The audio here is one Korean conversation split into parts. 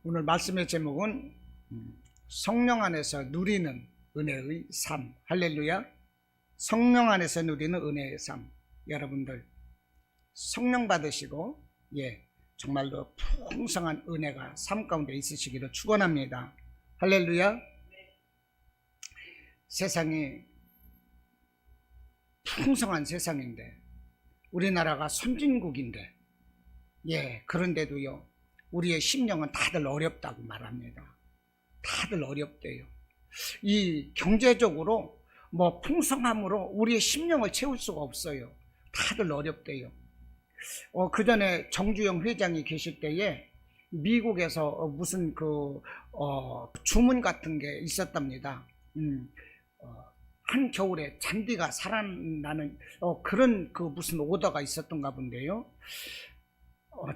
오늘 말씀의 제목은 성령 안에서 누리는 은혜의 삶. 할렐루야. 성령 안에서 누리는 은혜의 삶. 여러분들 성령 받으시고 정말로 풍성한 은혜가 삶 가운데 있으시기를 축원합니다. 할렐루야. 세상이 풍성한 세상인데, 우리나라가 선진국인데, 그런데도요, 우리의 심령은 다들 어렵다고 말합니다. 다들 어렵대요. 이 경제적으로 풍성함으로 우리의 심령을 채울 수가 없어요. 다들 어렵대요. 그 전에 정주영 회장이 계실 때에 미국에서 무슨 주문 같은 게 있었답니다. 한 겨울에 잔디가 살아나는 그런 무슨 오더가 있었던가 본데요.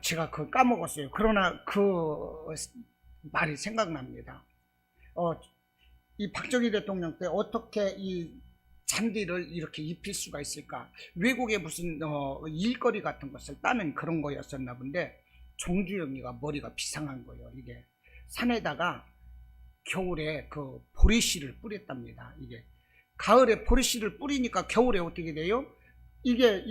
제가 그걸 까먹었어요. 그러나 그 말이 생각납니다. 이 박정희 대통령 때 어떻게 이 잔디를 이렇게 입힐 수가 있을까? 외국에 무슨 일거리 같은 것을 따는 그런 거였었나 본데, 정주영이가 머리가 비상한 거예요. 이게 산에다가 겨울에 보리씨를 뿌렸답니다. 이게 가을에 보리씨를 뿌리니까 겨울에 어떻게 돼요? 이게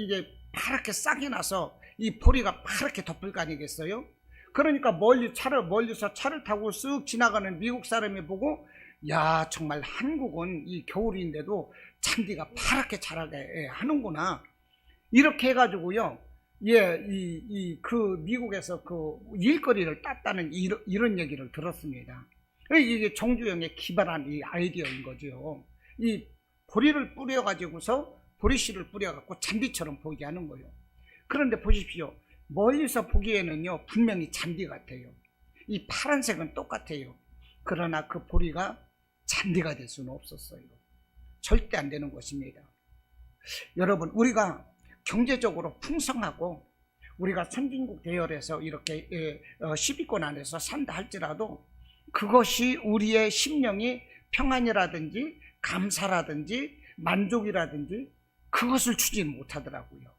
파랗게 싹이 나서 이 보리가 파랗게 덮을 거 아니겠어요? 그러니까 멀리서 차를 타고 쓱 지나가는 미국 사람이 보고, 야, 정말 한국은 이 겨울인데도 잔디가 파랗게 자라게 하는구나. 이렇게 해가지고요, 미국에서 일거리를 땄다는 이런 얘기를 들었습니다. 이게 정주영의 기발한 이 아이디어인 거죠. 이 보리를 뿌려가지고서 보리씨를 뿌려갖고 잔디처럼 보이게 하는 거예요. 그런데 보십시오. 멀리서 보기에는요, 분명히 잔디 같아요. 이 파란색은 똑같아요. 그러나 그 보리가 잔디가 될 수는 없었어요. 절대 안 되는 것입니다. 여러분, 우리가 경제적으로 풍성하고 우리가 선진국 대열에서 이렇게 10위권 안에서 산다 할지라도, 그것이 우리의 심령이 평안이라든지 감사라든지 만족이라든지 그것을 주지는 못하더라고요.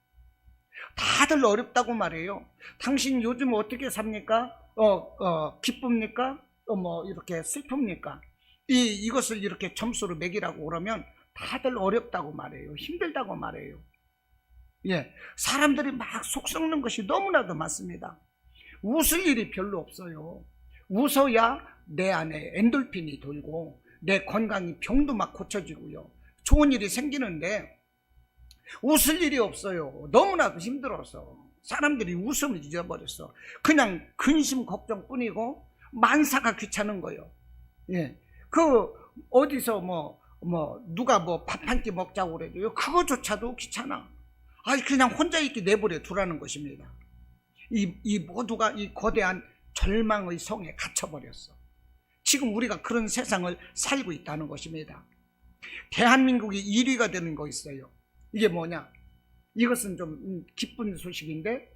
다들 어렵다고 말해요. 당신 요즘 어떻게 삽니까? 기쁩니까? 이렇게 슬픕니까? 이것을 이렇게 점수로 매기라고 그러면 다들 어렵다고 말해요. 힘들다고 말해요. 사람들이 막 속 썩는 것이 너무나도 많습니다. 웃을 일이 별로 없어요. 웃어야 내 안에 엔돌핀이 돌고 내 건강이 병도 막 고쳐지고요, 좋은 일이 생기는데 웃을 일이 없어요. 너무나도 힘들어서 사람들이 웃음을 잊어버렸어. 그냥 근심 걱정뿐이고 만사가 귀찮은 거예요. 어디서 누가 밥 한 끼 먹자고 그래도요, 그거조차도 귀찮아. 그냥 혼자 있게 내버려 두라는 것입니다. 이 모두가 이 거대한 절망의 성에 갇혀버렸어. 지금 우리가 그런 세상을 살고 있다는 것입니다. 대한민국이 1위가 되는 거 있어요. 이게 뭐냐? 이것은 좀 기쁜 소식인데,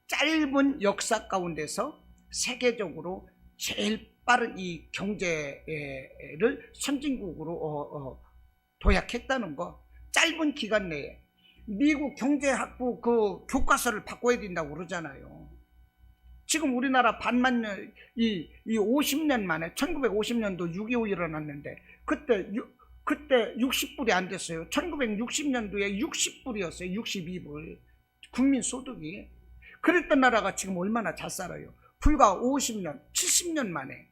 짧은 역사 가운데서 세계적으로 제일 빠른 이 경제를 선진국으로 도약했다는 거. 짧은 기간 내에 미국 경제학부 교과서를 바꿔야 된다고 그러잖아요. 지금 우리나라 반만년, 이 50년 만에 1950년도 6.25 일어났는데 그때 60불이 안 됐어요. 1960년도에 60불이었어요. 62불 국민소득이. 그랬던 나라가 지금 얼마나 잘 살아요. 불과 50년 70년 만에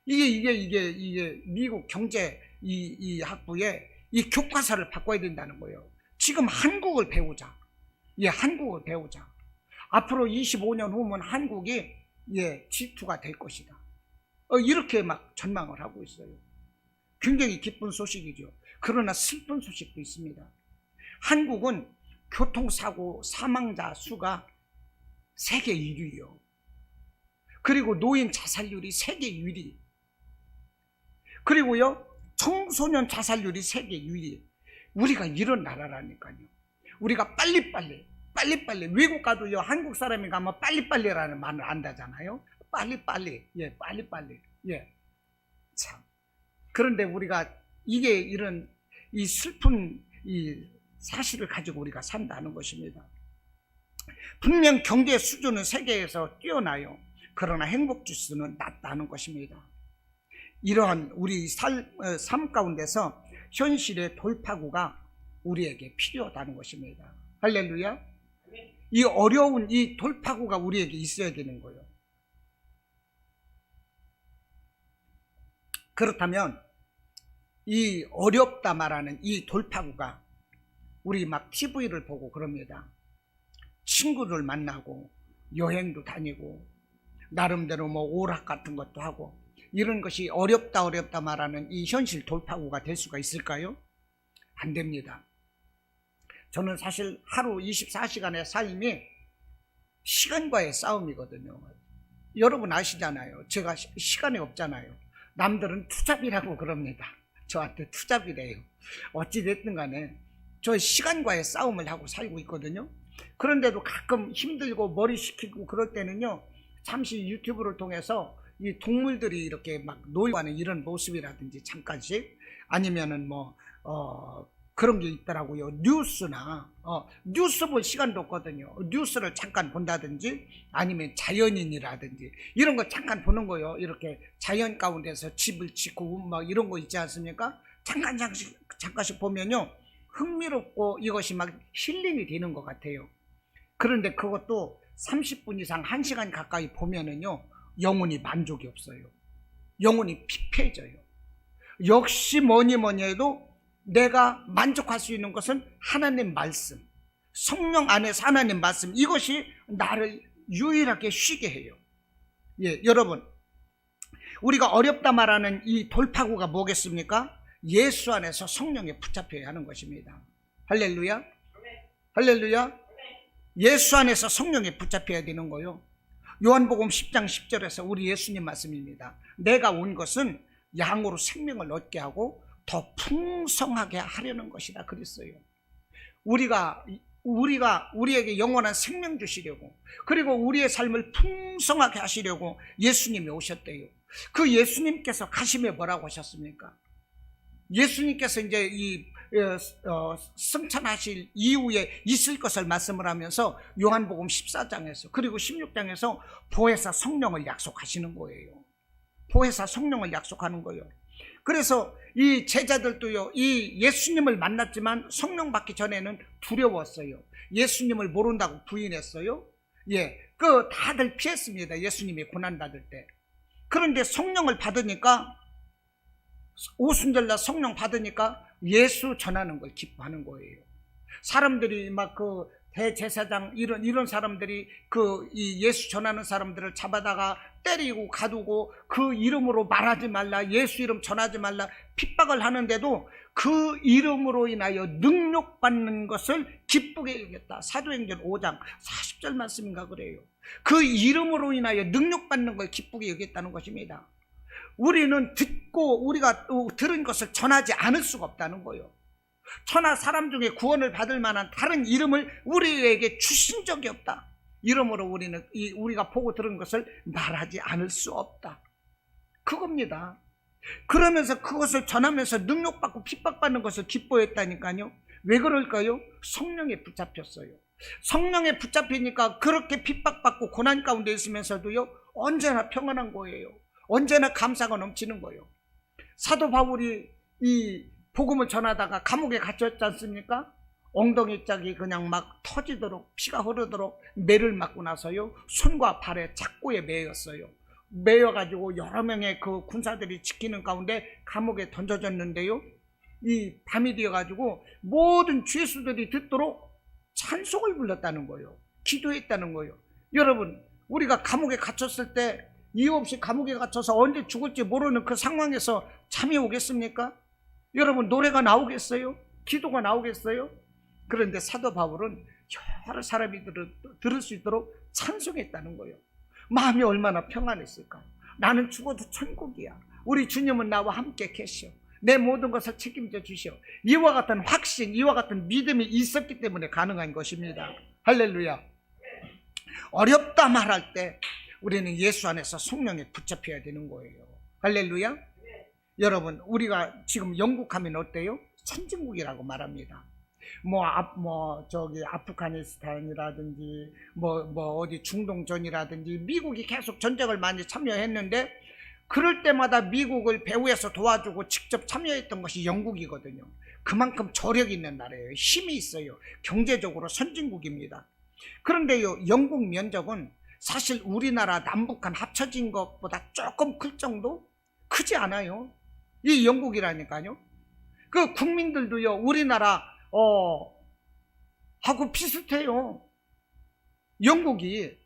이게 미국 경제 이 학부에 이 교과서를 바꿔야 된다는 거예요. 지금 한국을 배우자. 한국을 배우자. 앞으로 25년 후면 한국이 G2가 될 것이다. 이렇게 막 전망을 하고 있어요. 굉장히 기쁜 소식이죠. 그러나 슬픈 소식도 있습니다. 한국은 교통사고 사망자 수가 세계 1위요. 그리고 노인 자살률이 세계 1위. 그리고요, 청소년 자살률이 세계 1위. 우리가 이런 나라라니까요. 우리가 빨리빨리 외국 가도요, 한국 사람이 가면 빨리빨리라는 말을 안다잖아요. 빨리빨리. 참. 그런데 우리가 이런 이 슬픈 이 사실을 가지고 우리가 산다는 것입니다. 분명 경제 수준은 세계에서 뛰어나요. 그러나 행복 지수는 낮다는 것입니다. 이러한 우리 삶 가운데서 현실의 돌파구가 우리에게 필요하다는 것입니다. 할렐루야. 이 어려운 이 돌파구가 우리에게 있어야 되는 거예요. 그렇다면 이 어렵다 말하는 이 돌파구가, 우리 막 TV를 보고 그럽니다. 친구들 만나고 여행도 다니고 나름대로 뭐 오락 같은 것도 하고, 이런 것이 어렵다 말하는 이 현실 돌파구가 될 수가 있을까요? 안 됩니다. 저는 사실 하루 24시간의 삶이 시간과의 싸움이거든요. 여러분 아시잖아요. 제가 시간이 없잖아요. 남들은 투잡이라고 그럽니다. 저한테 투잡이래요. 어찌됐든 간에 저 시간과의 싸움을 하고 살고 있거든요. 그런데도 가끔 힘들고 머리 식히고 그럴 때는요, 잠시 유튜브를 통해서 이 동물들이 이렇게 막 놀고 하는 이런 모습이라든지 잠깐씩, 아니면은 그런 게 있더라고요. 뉴스나 뉴스 볼 시간도 없거든요. 뉴스를 잠깐 본다든지 아니면 자연인이라든지 이런 거 잠깐 보는 거예요. 이렇게 자연 가운데서 집을 짓고 막 이런 거 있지 않습니까? 잠깐씩 보면요, 흥미롭고 이것이 막 힐링이 되는 것 같아요. 그런데 그것도 30분 이상 1시간 가까이 보면은요, 영혼이 만족이 없어요. 영혼이 피폐해져요. 역시 뭐니 해도 내가 만족할 수 있는 것은 하나님 말씀, 성령 안에서 하나님 말씀, 이것이 나를 유일하게 쉬게 해요. 예, 여러분, 우리가 어렵다 말하는 이 돌파구가 뭐겠습니까? 예수 안에서 성령에 붙잡혀야 하는 것입니다. 할렐루야. 할렐루야. 예수 안에서 성령에 붙잡혀야 되는 거요. 요한복음 10장 10절에서 우리 예수님 말씀입니다. 내가 온 것은 양으로 생명을 얻게 하고 더 풍성하게 하려는 것이다 그랬어요. 우리에게 영원한 생명 주시려고, 그리고 우리의 삶을 풍성하게 하시려고 예수님이 오셨대요. 그 예수님께서 가심에 뭐라고 하셨습니까? 예수님께서 이제 승천하실 이후에 있을 것을 말씀을 하면서 요한복음 14장에서 그리고 16장에서 보혜사 성령을 약속하시는 거예요. 보혜사 성령을 약속하는 거예요. 그래서 이 제자들도요, 이 예수님을 만났지만 성령 받기 전에는 두려웠어요. 예수님을 모른다고 부인했어요. 예, 다들 피했습니다. 예수님이 고난받을 때. 그런데 성령을 받으니까, 오순절날 성령 받으니까 예수 전하는 걸 기뻐하는 거예요. 사람들이 막 대제사장 이런 사람들이 이 예수 전하는 사람들을 잡아다가 때리고 가두고 그 이름으로 말하지 말라, 예수 이름 전하지 말라 핍박을 하는데도 그 이름으로 인하여 능력받는 것을 기쁘게 여겼다. 사도행전 5장 40절 말씀인가 그래요. 그 이름으로 인하여 능력받는 걸 기쁘게 여겼다는 것입니다. 우리는 우리가 들은 것을 전하지 않을 수가 없다는 거예요. 천하 사람 중에 구원을 받을 만한 다른 이름을 우리에게 주신 적이 없다. 이러므로 우리가 보고 들은 것을 말하지 않을 수 없다. 그겁니다. 그러면서 그것을 전하면서 능력받고 핍박받는 것을 기뻐했다니까요. 왜 그럴까요? 성령에 붙잡혔어요. 성령에 붙잡히니까 그렇게 핍박받고 고난 가운데 있으면서도요, 언제나 평안한 거예요. 언제나 감사가 넘치는 거예요. 사도 바울이 이 복음을 전하다가 감옥에 갇혔지 않습니까? 엉덩이 짝이 그냥 막 터지도록 피가 흐르도록 매를 맞고 나서요, 손과 발에 착고에 매였어요. 매여가지고 여러 명의 그 군사들이 지키는 가운데 감옥에 던져졌는데요, 이 밤이 되어가지고 모든 죄수들이 듣도록 찬송을 불렀다는 거예요. 기도했다는 거예요. 여러분, 우리가 감옥에 갇혔을 때 이유 없이 감옥에 갇혀서 언제 죽을지 모르는 그 상황에서 잠이 오겠습니까? 여러분, 노래가 나오겠어요? 기도가 나오겠어요? 그런데 사도 바울은 여러 사람이 들을 수 있도록 찬송했다는 거예요. 마음이 얼마나 평안했을까? 나는 죽어도 천국이야. 우리 주님은 나와 함께 계시오. 내 모든 것을 책임져 주시오. 이와 같은 확신, 이와 같은 믿음이 있었기 때문에 가능한 것입니다. 할렐루야. 어렵다 말할 때 우리는 예수 안에서 성령에 붙잡혀야 되는 거예요. 할렐루야. 여러분, 우리가 지금 영국 하면 어때요? 선진국이라고 말합니다. 저기 아프가니스탄이라든지 어디 중동전이라든지 미국이 계속 전쟁을 많이 참여했는데, 그럴 때마다 미국을 배후에서 도와주고 직접 참여했던 것이 영국이거든요. 그만큼 저력 있는 나라예요. 힘이 있어요. 경제적으로 선진국입니다. 그런데요, 영국 면적은 사실 우리나라 남북한 합쳐진 것보다 조금 클 정도? 크지 않아요. 이 영국이라니까요. 그 국민들도요, 우리나라 하고 비슷해요. 영국이.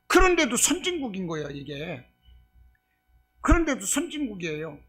그런데도 선진국인 거예요, 이게. 그런데도 선진국이에요.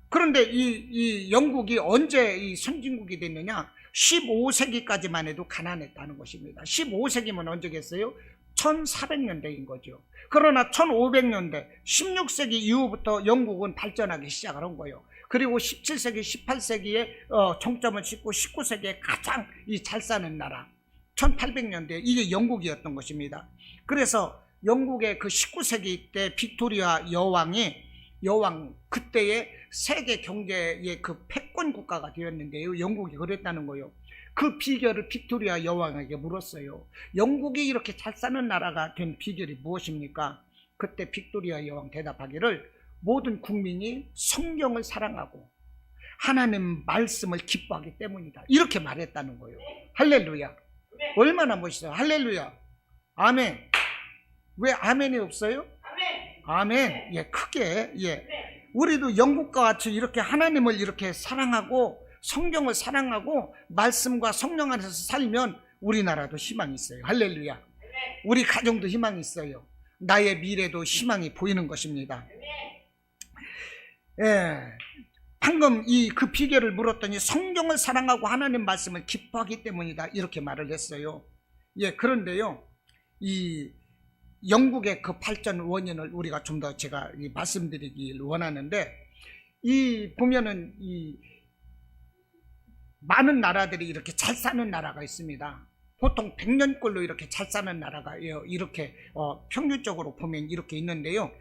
그런데 이 영국이 언제 이 선진국이 됐느냐? 15세기까지만 해도 가난했다는 것입니다. 15세기면 언제겠어요? 1400년대인 거죠. 그러나 1500년대, 16세기 이후부터 영국은 발전하기 시작을 한 거예요. 그리고 17세기, 18세기에 정점을 찍고 19세기에 가장 잘 사는 나라, 1800년대, 이게 영국이었던 것입니다. 그래서 영국의 그 19세기 때 빅토리아 여왕 그때의 세계 경제의 그 패권 국가가 되었는데요. 영국이 그랬다는 거예요. 그 비결을 빅토리아 여왕에게 물었어요. 영국이 이렇게 잘 사는 나라가 된 비결이 무엇입니까? 그때 빅토리아 여왕 대답하기를, 모든 국민이 성경을 사랑하고 하나님 말씀을 기뻐하기 때문이다. 이렇게 말했다는 거예요. 할렐루야. 얼마나 멋있어요. 할렐루야. 아멘. 왜 아멘이 없어요? 아멘. 예, 크게. 예. 우리도 영국과 같이 이렇게 하나님을 이렇게 사랑하고 성경을 사랑하고 말씀과 성령 안에서 살면 우리나라도 희망이 있어요. 할렐루야. 우리 가정도 희망이 있어요. 나의 미래도 희망이 보이는 것입니다. 예. 방금 그 비결을 물었더니 성경을 사랑하고 하나님 말씀을 기뻐하기 때문이다. 이렇게 말을 했어요. 예, 그런데요, 이 영국의 그 발전 원인을 우리가 좀 더 제가 말씀드리길 원하는데, 보면은 많은 나라들이 이렇게 잘 사는 나라가 있습니다. 보통 100년꼴로 이렇게 잘 사는 나라가 이렇게 평균적으로 보면 이렇게 있는데요.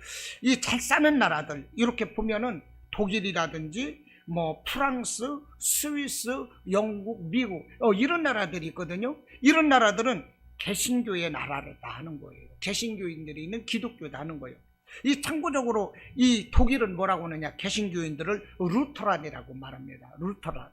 이 잘 사는 나라들 이렇게 보면은 독일이라든지 프랑스, 스위스, 영국, 미국 이런 나라들이 있거든요. 이런 나라들은 개신교의 나라다 하는 거예요. 개신교인들이 있는 기독교다 하는 거예요. 참고적으로 이 독일은 뭐라고 하느냐? 개신교인들을 루터란이라고 말합니다. 루터란.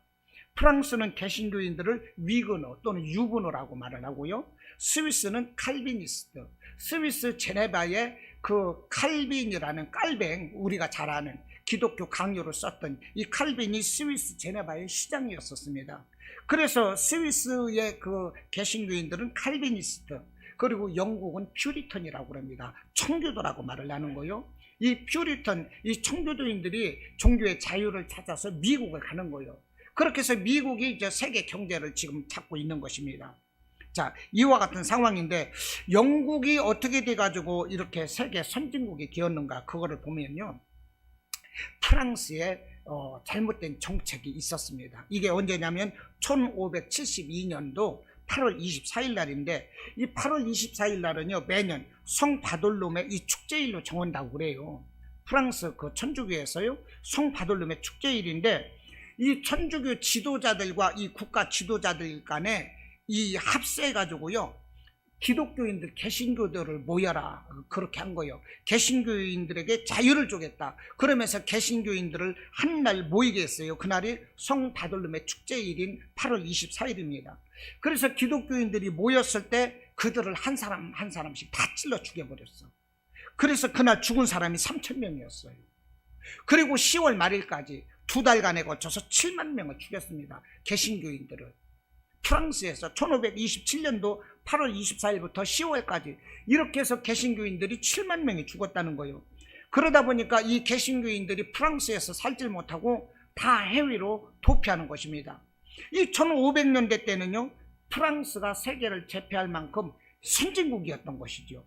프랑스는 개신교인들을 위그너 또는 유브너라고 말을 하고요. 스위스는 칼비니스트. 스위스 제네바의 그 칼빈이라는 깔뱅, 우리가 잘 아는 기독교 강요를 썼던 이 칼빈이 스위스 제네바의 시장이었었습니다. 그래서 스위스의 그 개신교인들은 칼비니스트, 그리고 영국은 퓨리턴이라고 합니다. 청교도라고 말을 하는 거예요. 이 퓨리턴, 이 청교도인들이 종교의 자유를 찾아서 미국을 가는 거예요. 그렇게 해서 미국이 이제 세계 경제를 지금 잡고 있는 것입니다. 자, 이와 같은 상황인데 영국이 어떻게 돼가지고 이렇게 세계 선진국이 되었는가, 그거를 보면요, 프랑스의 잘못된 정책이 있었습니다. 이게 언제냐면 1572년도 8월 24일 날인데, 이 8월 24일 날은요, 매년 성 바돌롬의 이 축제일로 정한다고 그래요. 프랑스 그 천주교에서요, 성 바돌롬의 축제일인데, 이 천주교 지도자들과 이 국가 지도자들 간에 이 합세해가지고요, 기독교인들, 개신교들을 모여라, 그렇게 한 거예요. 개신교인들에게 자유를 주겠다. 그러면서 개신교인들을 한 날 모이게 했어요. 그날이 성 바돌롬의 축제일인 8월 24일입니다. 그래서 기독교인들이 모였을 때 그들을 한 사람 한 사람씩 다 찔러 죽여버렸어. 그래서 그날 죽은 사람이 3,000명이었어요. 그리고 10월 말일까지 2달간에 걸쳐서 7만 명을 죽였습니다. 개신교인들을. 프랑스에서 1527년도 8월 24일부터 10월까지 이렇게 해서 개신교인들이 7만 명이 죽었다는 거예요. 그러다 보니까 이 개신교인들이 프랑스에서 살질 못하고 다 해외로 도피하는 것입니다. 이 1500년대 때는요, 프랑스가 세계를 제패할 만큼 선진국이었던 것이죠.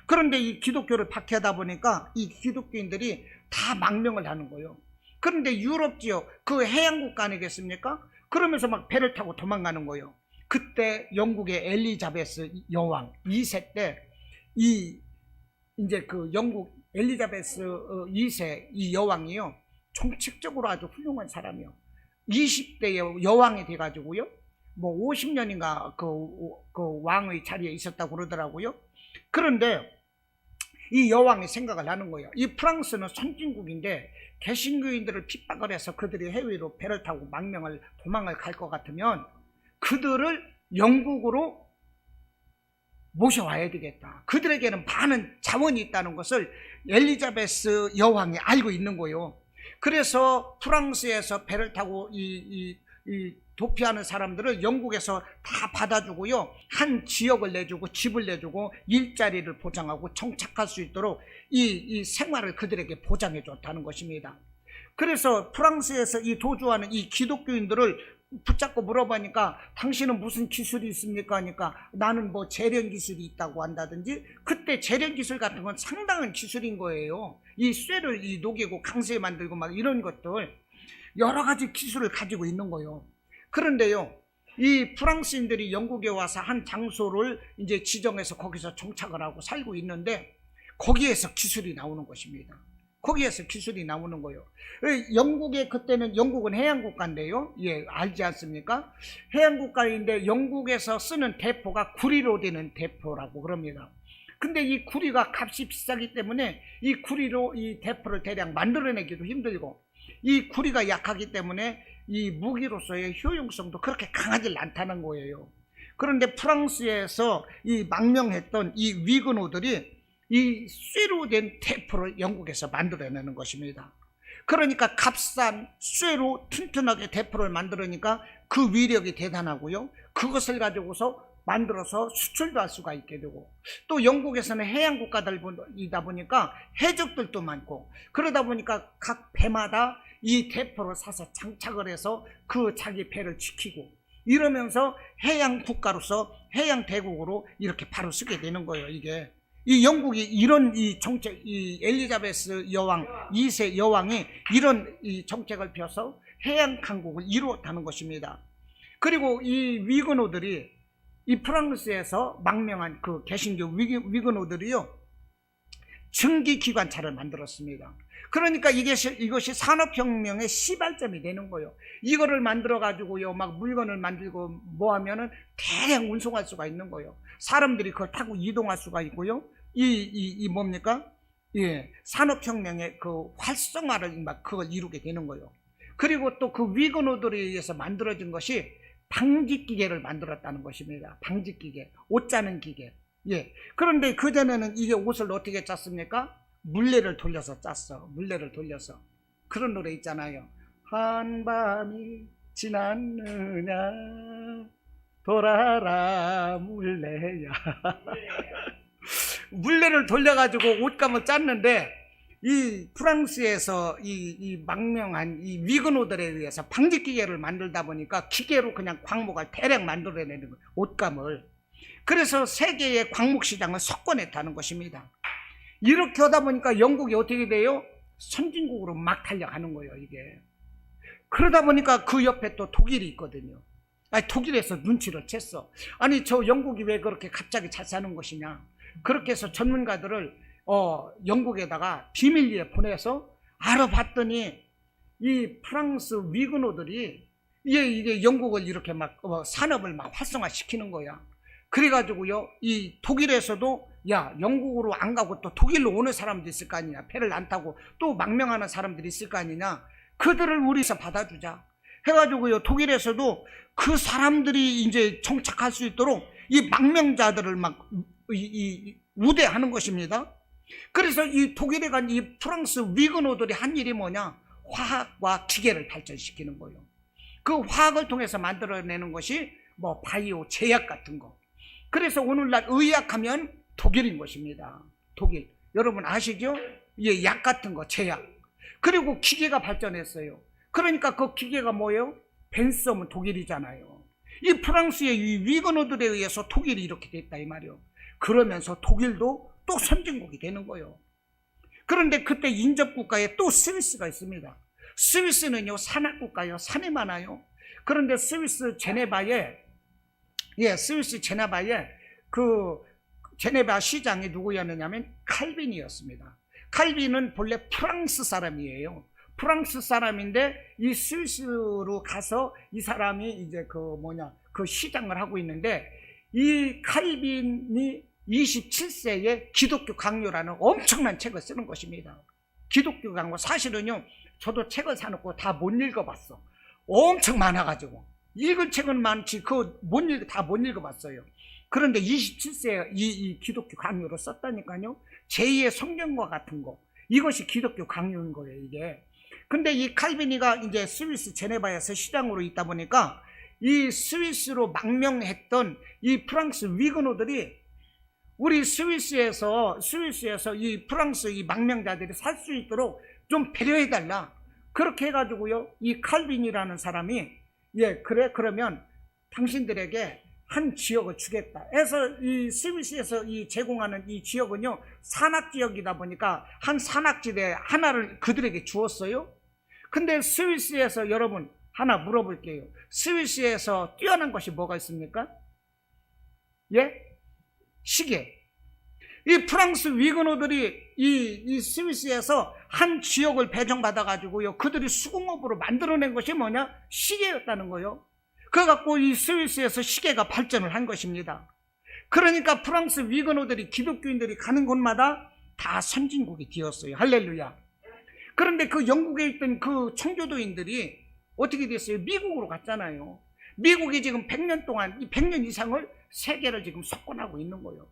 그런데 이 기독교를 박해하다 보니까 이 기독교인들이 다 망명을 하는 거예요. 그런데 유럽 지역, 그 해양국가 아니겠습니까? 그러면서 막 배를 타고 도망가는 거예요. 그때 영국의 엘리자베스 여왕 2세 때 이제 그 영국 엘리자베스 2세 이 여왕이요, 정책적으로 아주 훌륭한 사람이요. 20대의 여왕이 돼가지고요, 뭐 50년인가 그 왕의 자리에 있었다고 그러더라고요. 그런데 이 여왕이 생각을 하는 거예요. 이 프랑스는 선진국인데 개신교인들을 핍박을 해서 그들이 해외로 배를 타고 도망을 갈 것 같으면 그들을 영국으로 모셔와야 되겠다. 그들에게는 많은 자원이 있다는 것을 엘리자베스 여왕이 알고 있는 거예요. 그래서 프랑스에서 배를 타고 이 도피하는 사람들을 영국에서 다 받아주고요, 한 지역을 내주고 집을 내주고 일자리를 보장하고 정착할 수 있도록 이 생활을 그들에게 보장해 줬다는 것입니다. 그래서 프랑스에서 이 도주하는 이 기독교인들을 붙잡고 물어보니까 당신은 무슨 기술이 있습니까 하니까 나는 뭐 재련 기술이 있다고 한다든지, 그때 재련 기술 같은 건 상당한 기술인 거예요. 이 쇠를 녹이고 강쇠 만들고 막 이런 것들 여러 가지 기술을 가지고 있는 거예요. 그런데요, 이 프랑스인들이 영국에 와서 한 장소를 이제 지정해서 거기서 정착을 하고 살고 있는데 거기에서 기술이 나오는 것입니다. 거기에서 기술이 나오는 거예요. 영국의 그때는 영국은 해양국가인데요. 예, 알지 않습니까? 해양국가인데 영국에서 쓰는 대포가 구리로 되는 대포라고 그럽니다. 근데 이 구리가 값이 비싸기 때문에 이 구리로 이 대포를 대량 만들어내기도 힘들고 이 구리가 약하기 때문에 이 무기로서의 효용성도 그렇게 강하지 않다는 거예요. 그런데 프랑스에서 이 망명했던 이 위그노들이 이 쇠로 된 대포를 영국에서 만들어내는 것입니다. 그러니까 값싼 쇠로 튼튼하게 대포를 만들으니까 그 위력이 대단하고요, 그것을 가지고서 만들어서 수출도 할 수가 있게 되고, 또 영국에서는 해양 국가들이다 보니까 해적들도 많고, 그러다 보니까 각 배마다 이 대포를 사서 장착을 해서 그 자기 배를 지키고 이러면서 해양 국가로서 해양 대국으로 이렇게 바로 쓰게 되는 거예요. 이게 이 영국이 이런 이 정책, 이 엘리자베스 여왕 2세 여왕이 이런 이 정책을 펴서 해양 강국을 이루었다는 것입니다. 그리고 이 위그노들이 이 프랑스에서 망명한 그 개신교 위그노들이요, 증기기관차를 만들었습니다. 그러니까 이것이 산업혁명의 시발점이 되는 거예요. 이거를 만들어 가지고요, 막 물건을 만들고 뭐 하면은 대량 운송할 수가 있는 거예요. 사람들이 그걸 타고 이동할 수가 있고요. 뭡니까? 예, 산업혁명의 그 활성화를 막 그걸 이루게 되는 거예요. 그리고 또 그 위그노들에 의해서 만들어진 것이 방직기계를 만들었다는 것입니다. 방직기계, 옷 짜는 기계. 예. 그런데 그전에는 이게 옷을 어떻게 짰습니까? 물레를 돌려서 짰어. 물레를 돌려서. 그런 노래 있잖아요. 한밤이 지났느냐 돌아라 물레야. 물레를 돌려가지고 옷감을 짰는데 이 프랑스에서 이 망명한 이 위그노들에 의해서 방직기계를 만들다 보니까 기계로 그냥 광목을 대량 만들어내는 거예요. 옷감을. 그래서 세계의 광목시장을 석권했다는 것입니다. 이렇게 하다 보니까 영국이 어떻게 돼요? 선진국으로 막 달려가는 거예요, 이게. 그러다 보니까 그 옆에 또 독일이 있거든요. 아니, 독일에서 눈치를 챘어. 아니, 저 영국이 왜 그렇게 갑자기 잘 사는 것이냐. 그렇게 해서 전문가들을 영국에다가 비밀리에 보내서 알아봤더니 이 프랑스 위그노들이 이게 영국을 이렇게 막 산업을 막 활성화시키는 거야. 그래가지고요, 이 독일에서도 야, 영국으로 안 가고 또 독일로 오는 사람도 있을 거 아니냐, 배를 안 타고 또 망명하는 사람들이 있을 거 아니냐, 그들을 우리에서 받아주자 해가지고요, 독일에서도 그 사람들이 이제 정착할 수 있도록 이 망명자들을 막 우대하는 것입니다. 그래서 이 독일에 간 이 프랑스 위그노들이 한 일이 뭐냐, 화학과 기계를 발전시키는 거예요. 그 화학을 통해서 만들어내는 것이 뭐 바이오, 제약 같은 거. 그래서 오늘날 의학하면 독일인 것입니다. 독일. 여러분 아시죠? 예, 약 같은 거, 제약. 그리고 기계가 발전했어요. 그러니까 그 기계가 뭐예요? 벤썸은 독일이잖아요. 이 프랑스의 이 위그노들에 의해서 독일이 이렇게 됐다 이 말이에요. 그러면서 독일도 또 선진국이 되는 거예요. 그런데 그때 인접국가에 또 스위스가 있습니다. 스위스는요, 산악국가예요. 산이 많아요. 그런데 스위스 제네바에 그 제네바 시장이 누구였느냐면 칼빈이었습니다. 칼빈은 본래 프랑스 사람이에요. 프랑스 사람인데 이 스위스로 가서 이 사람이 이제 그 시장을 하고 있는데, 이 칼빈이 27세에 기독교 강요라는 엄청난 책을 쓰는 것입니다. 기독교 강요. 사실은요, 저도 책을 사놓고 다 못 읽어봤어. 엄청 많아가지고. 읽은 책은 많지, 다 못 읽어봤어요. 그런데 27세에 이 기독교 강요를 썼다니까요. 제2의 성경과 같은 거. 이것이 기독교 강요인 거예요, 이게. 근데 이 칼빈이가 이제 스위스 제네바에서 시장으로 있다 보니까 이 스위스로 망명했던 이 프랑스 위그노들이 우리 스위스에서 이 프랑스 이 망명자들이 살 수 있도록 좀 배려해달라. 그렇게 해가지고요, 이 칼빈이라는 사람이, 예, 그래, 그러면 당신들에게 한 지역을 주겠다 해서 이 스위스에서 이 제공하는 이 지역은요, 산악지역이다 보니까 한 산악지대 하나를 그들에게 주었어요. 근데 스위스에서 여러분 하나 물어볼게요. 스위스에서 뛰어난 것이 뭐가 있습니까? 예? 시계. 이 프랑스 위그노들이 이 스위스에서 한 지역을 배정받아가지고요, 그들이 수공업으로 만들어낸 것이 뭐냐? 시계였다는 거예요. 그래갖고 이 스위스에서 시계가 발전을 한 것입니다. 그러니까 프랑스 위그노들이, 기독교인들이 가는 곳마다 다 선진국이 되었어요. 할렐루야. 그런데 그 영국에 있던 그 청교도인들이 어떻게 됐어요? 미국으로 갔잖아요. 미국이 지금 100년 동안, 이 100년 이상을 세계를 지금 석권하고 있는 거예요.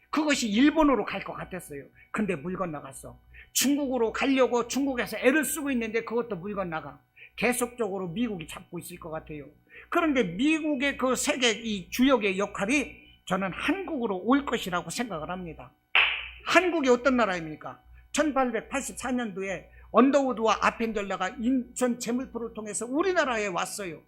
그것이 일본으로 갈 것 같았어요. 근데 물 건너갔어. 중국으로 가려고 중국에서 애를 쓰고 있는데 그것도 물 건너가. 계속적으로 미국이 잡고 있을 것 같아요. 그런데 미국의 그 세계 이 주역의 역할이 저는 한국으로 올 것이라고 생각을 합니다. 한국이 어떤 나라입니까? 1884년도에 언더우드와 아펜젤러가 인천 재물포를 통해서 우리나라에 왔어요.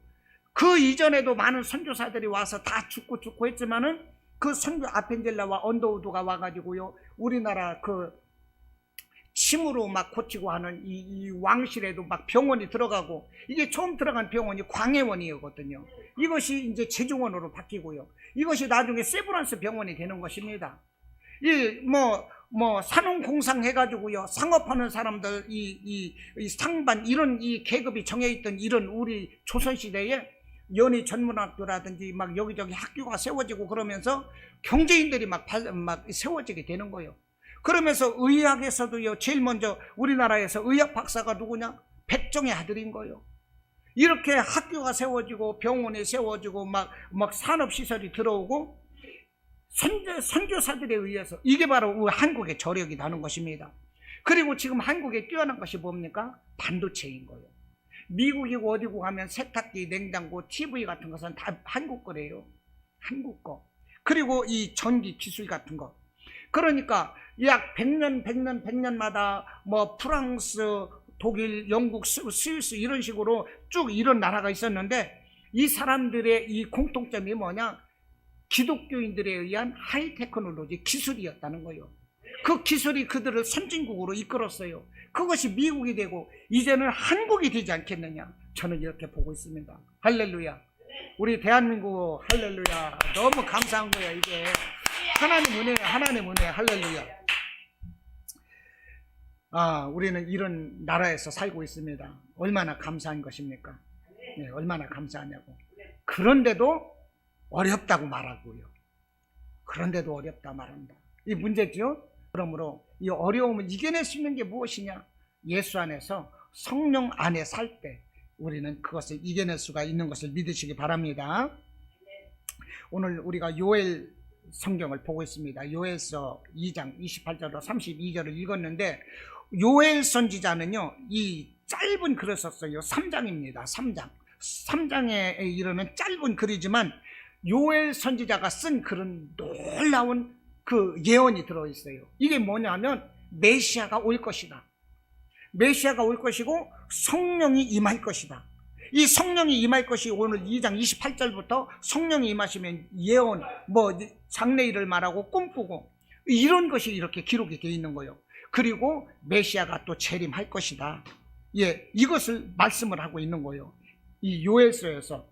그 이전에도 많은 선교사들이 와서 다 죽고 했지만은 그 선교 아펜젤러와 언더우드가 와가지고요, 우리나라 그 침으로 막 고치고 하는 이 왕실에도 막 병원이 들어가고, 이게 처음 들어간 병원이 광해원이었거든요. 이것이 이제 제중원으로 바뀌고요. 이것이 나중에 세브란스 병원이 되는 것입니다. 이 산업공상 해가지고요, 상업하는 사람들, 이 상반, 이런 이 계급이 정해있던 이런 우리 조선시대에 연희 전문학교라든지 막 여기저기 학교가 세워지고 그러면서 경제인들이 막 세워지게 되는 거예요. 그러면서 의학에서도요, 제일 먼저 우리나라에서 의학 박사가 누구냐? 백정의 아들인 거예요. 이렇게 학교가 세워지고 병원이 세워지고 막 산업시설이 들어오고 선교사들에 의해서, 이게 바로 우리 한국의 저력이 나는 것입니다. 그리고 지금 한국에 뛰어난 것이 뭡니까? 반도체인 거예요. 미국이고 어디고 가면 세탁기, 냉장고, TV 같은 것은 다 한국 거래요. 한국 거. 그리고 이 전기 기술 같은 거. 그러니까 약 100년마다 프랑스, 독일, 영국, 스위스 이런 식으로 쭉 이런 나라가 있었는데, 이 사람들의 이 공통점이 뭐냐? 기독교인들에 의한 하이테크놀로지 기술이었다는 거예요. 그 기술이 그들을 선진국으로 이끌었어요. 그것이 미국이 되고 이제는 한국이 되지 않겠느냐, 저는 이렇게 보고 있습니다. 할렐루야. 우리 대한민국, 할렐루야. 너무 감사한 거예요. 이게 하나님 은혜, 할렐루야. 우리는 이런 나라에서 살고 있습니다. 얼마나 감사한 것입니까? 네, 얼마나 감사하냐고. 그런데도 어렵다고 말하고요. 그런데도 어렵다 말한다. 이 문제죠. 그러므로 이 어려움을 이겨낼 수 있는 게 무엇이냐? 예수 안에서, 성령 안에 살 때 우리는 그것을 이겨낼 수가 있는 것을 믿으시기 바랍니다. 오늘 우리가 요엘 성경을 보고 있습니다. 요엘서 2장 28절로 32절을 읽었는데, 요엘 선지자는요, 이 짧은 글을 썼어요. 3장입니다. 3장에 이르는 짧은 글이지만 요엘 선지자가 쓴 글은 놀라운 그 예언이 들어있어요. 이게 뭐냐면 메시아가 올 것이다. 메시아가 올 것이고 성령이 임할 것이다. 이 성령이 임할 것이 오늘 2장 28절부터 성령이 임하시면 예언, 장래일을 말하고 꿈꾸고 이런 것이 이렇게 기록이 되어 있는 거예요. 그리고 메시아가 또 재림할 것이다. 예, 이것을 말씀을 하고 있는 거예요. 이 요엘서에서.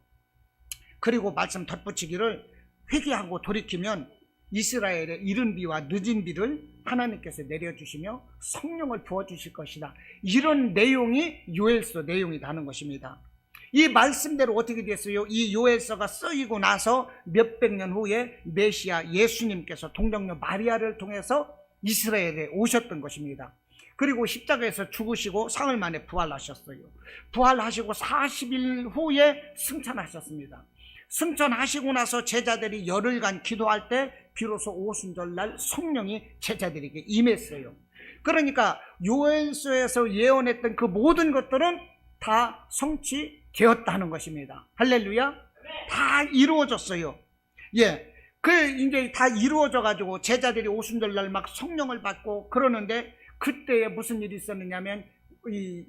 그리고 말씀 덧붙이기를, 회개하고 돌이키면 이스라엘의 이른 비와 늦은 비를 하나님께서 내려주시며 성령을 부어주실 것이다. 이런 내용이 요엘서 내용이라는 것입니다. 이 말씀대로 어떻게 됐어요? 이 요엘서가 쓰이고 나서 몇백 년 후에 메시아 예수님께서 동정녀 마리아를 통해서 이스라엘에 오셨던 것입니다. 그리고 십자가에서 죽으시고 사흘 만에 부활하셨어요. 부활하시고 40일 후에 승천하셨습니다. 승천하시고 나서 제자들이 열흘간 기도할 때 비로소 오순절날 성령이 제자들에게 임했어요. 그러니까 요엘서에서 예언했던 그 모든 것들은 다 성취되었다는 것입니다. 할렐루야. 다 이루어졌어요. 예. 이제 다 이루어져 가지고 제자들이 오순절날 막 성령을 받고 그러는데, 그때에 무슨 일이 있었느냐면 이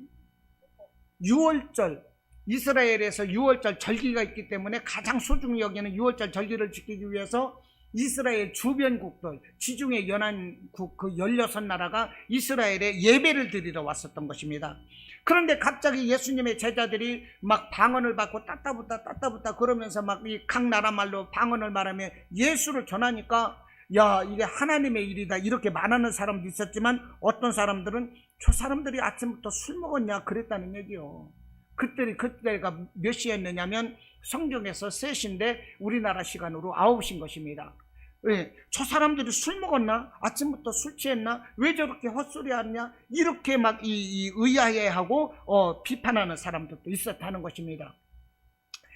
6월절, 이스라엘에서 6월절 절기가 있기 때문에 가장 소중히 여기는 6월절 절기를 지키기 위해서 이스라엘 주변국들, 지중해 연안국 그 16나라가 이스라엘에 예배를 드리러 왔었던 것입니다. 그런데 갑자기 예수님의 제자들이 막 방언을 받고 따따붙다 그러면서 막 이 각 나라 말로 방언을 말하며 예수를 전하니까, 야, 이게 하나님의 일이다 이렇게 말하는 사람도 있었지만, 어떤 사람들은 저 사람들이 아침부터 술 먹었냐 그랬다는 얘기요. 그때가 몇 시였느냐면 성경에서 3시인데 우리나라 시간으로 9시인 것입니다. 왜? 저 사람들이 술 먹었나? 아침부터 술 취했나? 왜 저렇게 헛소리 하느냐? 이렇게 막 의아해하고 비판하는 사람들도 있었다는 것입니다.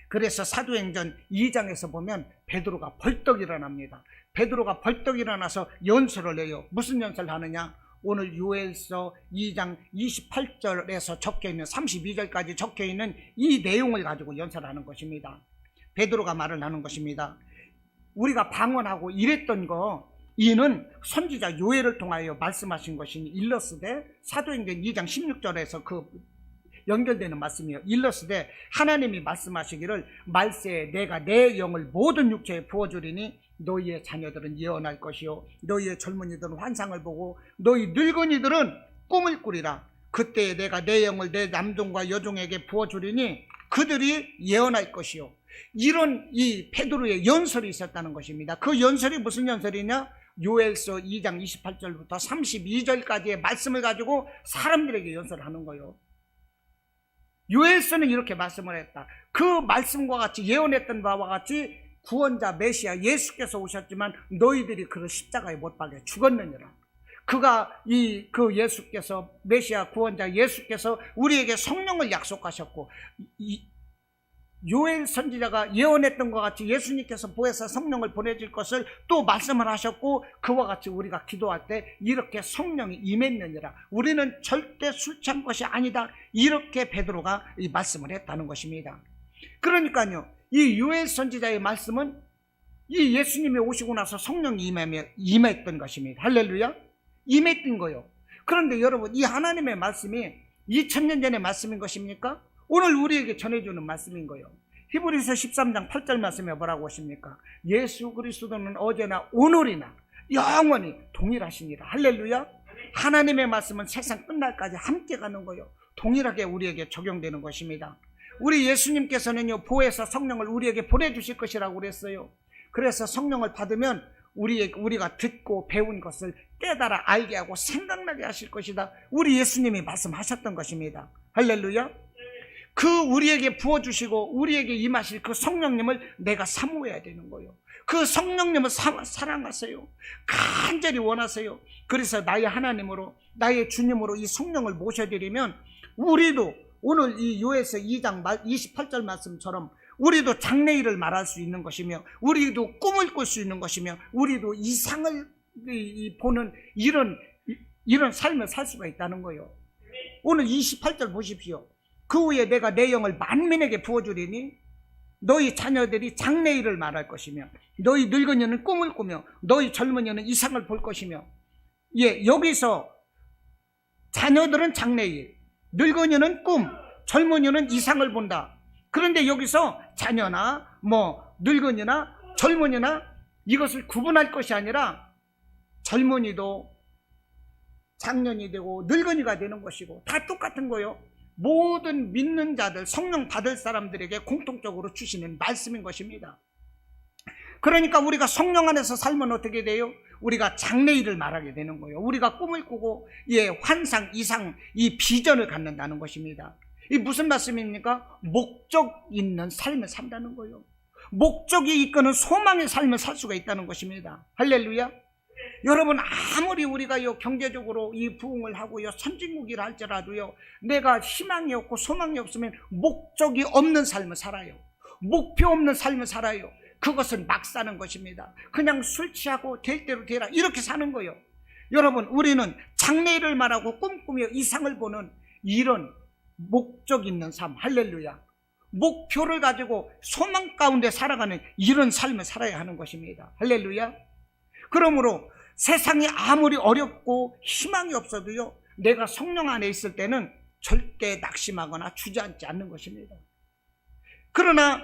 그래서 사도행전 2장에서 보면 베드로가 벌떡 일어납니다. 베드로가 벌떡 일어나서 연설을 해요. 무슨 연설을 하느냐? 오늘 요엘서 2장 28절에서 적혀있는 32절까지 적혀있는 이 내용을 가지고 연설하는 것입니다. 베드로가 말을 하는 것입니다. 우리가 방언하고 이랬던 거, 이는 선지자 요엘을 통하여 말씀하신 것이니 일러스되, 사도행전 2장 16절에서 그 연결되는 말씀이요. 일러스되 하나님이 말씀하시기를 말세에 내가 내 영을 모든 육체에 부어주리니 너희의 자녀들은 예언할 것이요 너희의 젊은이들은 환상을 보고 너희 늙은이들은 꿈을 꾸리라. 그때에 내가 내 영을 내 남종과 여종에게 부어주리니 그들이 예언할 것이요. 이런 이 베드로의 연설이 있었다는 것입니다. 그 연설이 무슨 연설이냐? 요엘서 2장 28절부터 32절까지의 말씀을 가지고 사람들에게 연설을 하는 거예요. 요엘서는 이렇게 말씀을 했다. 그 말씀과 같이 예언했던 바와 같이 구원자 메시아 예수께서 오셨지만 너희들이 그를 십자가에 못 박여 죽었느니라. 그 예수께서, 메시아 구원자 예수께서 우리에게 성령을 약속하셨고, 요엘 선지자가 예언했던 것 같이 예수님께서 보혜사 성령을 보내줄 것을 또 말씀을 하셨고, 그와 같이 우리가 기도할 때 이렇게 성령이 임했느니라. 우리는 절대 술 취한 것이 아니다. 이렇게 베드로가 이 말씀을 했다는 것입니다. 그러니까요, 이 요엘 선지자의 말씀은 이 예수님이 오시고 나서 성령이 임했던 것입니다. 할렐루야. 임했던 거요. 그런데 여러분, 이 하나님의 말씀이 2000년 전의 말씀인 것입니까? 오늘 우리에게 전해주는 말씀인 거예요. 히브리서 13장 8절 말씀에 뭐라고 하십니까? 예수 그리스도는 어제나 오늘이나 영원히 동일하시니라. 할렐루야. 하나님의 말씀은 세상 끝날까지 함께 가는 거예요. 동일하게 우리에게 적용되는 것입니다. 우리 예수님께서는요, 보혜사 성령을 우리에게 보내주실 것이라고 그랬어요. 그래서 성령을 받으면 우리가 듣고 배운 것을 깨달아 알게 하고 생각나게 하실 것이다. 우리 예수님이 말씀하셨던 것입니다. 할렐루야. 그 우리에게 부어주시고 우리에게 임하실 그 성령님을 내가 사모해야 되는 거예요. 그 성령님을 사랑하세요. 간절히 원하세요. 그래서 나의 하나님으로, 나의 주님으로 이 성령을 모셔드리면 우리도 오늘 이 요엘서 2장 28절 말씀처럼 우리도 장래일을 말할 수 있는 것이며, 우리도 꿈을 꿀 수 있는 것이며, 우리도 이상을 보는 이런 삶을 살 수가 있다는 거예요. 오늘 28절 보십시오. 그 후에 내가 내 영을 만민에게 부어주리니 너희 자녀들이 장래일을 말할 것이며, 너희 늙은이는 꿈을 꾸며, 너희 젊은이는 이상을 볼 것이며. 예, 여기서 자녀들은 장래일, 늙은이는 꿈, 젊은이는 이상을 본다. 그런데 여기서 자녀나 늙은이나 젊은이나 이것을 구분할 것이 아니라 젊은이도 장년이 되고 늙은이가 되는 것이고 다 똑같은 거예요. 모든 믿는 자들, 성령 받을 사람들에게 공통적으로 주시는 말씀인 것입니다. 그러니까 우리가 성령 안에서 살면 어떻게 돼요? 우리가 장래일을 말하게 되는 거예요. 우리가 꿈을 꾸고 환상, 이상, 이 비전을 갖는다는 것입니다. 이 무슨 말씀입니까? 목적 있는 삶을 산다는 거예요. 목적이 이끄는 소망의 삶을 살 수가 있다는 것입니다. 할렐루야. 여러분, 아무리 우리가 경제적으로 이 부흥을 하고요, 선진국이라 할지라도요, 내가 희망이 없고 소망이 없으면 목적이 없는 삶을 살아요. 목표 없는 삶을 살아요. 그것은 막 사는 것입니다. 그냥 술 취하고 될 대로 되라 이렇게 사는 거예요. 여러분, 우리는 장래를 말하고 꿈꾸며 이상을 보는 이런 목적 있는 삶, 할렐루야, 목표를 가지고 소망 가운데 살아가는 이런 삶을 살아야 하는 것입니다. 할렐루야. 그러므로 세상이 아무리 어렵고 희망이 없어도요, 내가 성령 안에 있을 때는 절대 낙심하거나 주저앉지 않는 것입니다. 그러나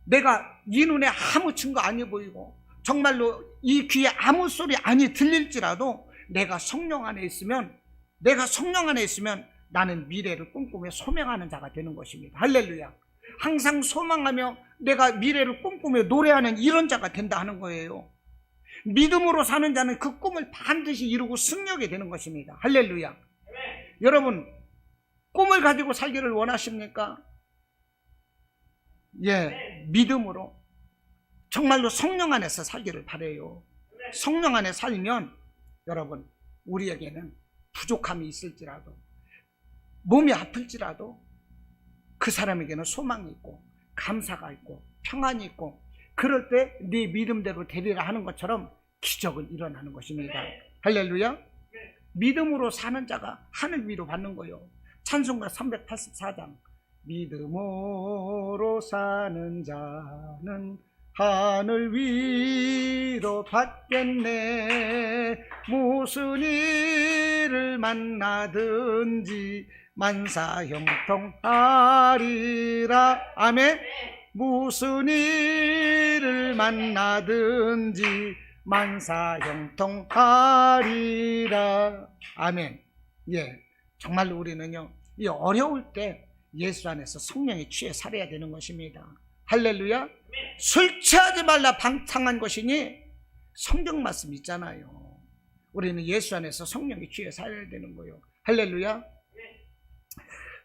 내가 이 눈에 아무 증거 아니 보이고 정말로 이 귀에 아무 소리 아니 들릴지라도 내가 성령 안에 있으면 나는 미래를 꿈꾸며 소명하는 자가 되는 것입니다. 할렐루야. 항상 소망하며 내가 미래를 꿈꾸며 노래하는 이런 자가 된다 하는 거예요. 믿음으로 사는 자는 그 꿈을 반드시 이루고 승리하게 되는 것입니다. 할렐루야. 여러분, 꿈을 가지고 살기를 원하십니까? 예, 믿음으로 정말로 성령 안에서 살기를 바라요. 성령 안에 살면 여러분, 우리에게는 부족함이 있을지라도, 몸이 아플지라도 그 사람에게는 소망이 있고 감사가 있고 평안이 있고, 그럴 때 네 믿음대로 되리라 하는 것처럼 기적은 일어나는 것입니다. 할렐루야. 믿음으로 사는 자가 하늘 위로 받는 거요. 찬송가 384장. 믿음으로 사는 자는 하늘 위로 받겠네. 무슨 일을 만나든지 만사형통하리라. 아멘. 무슨 일을 만나든지 만사형통하리라. 아멘. 예, 정말로 우리는요, 이 어려울 때 예수 안에서 성령에 취해 살아야 되는 것입니다. 할렐루야. 술 취하지 말라 방탕한 것이니, 성경 말씀 있잖아요. 우리는 예수 안에서 성령에 취해 살아야 되는 거예요. 할렐루야.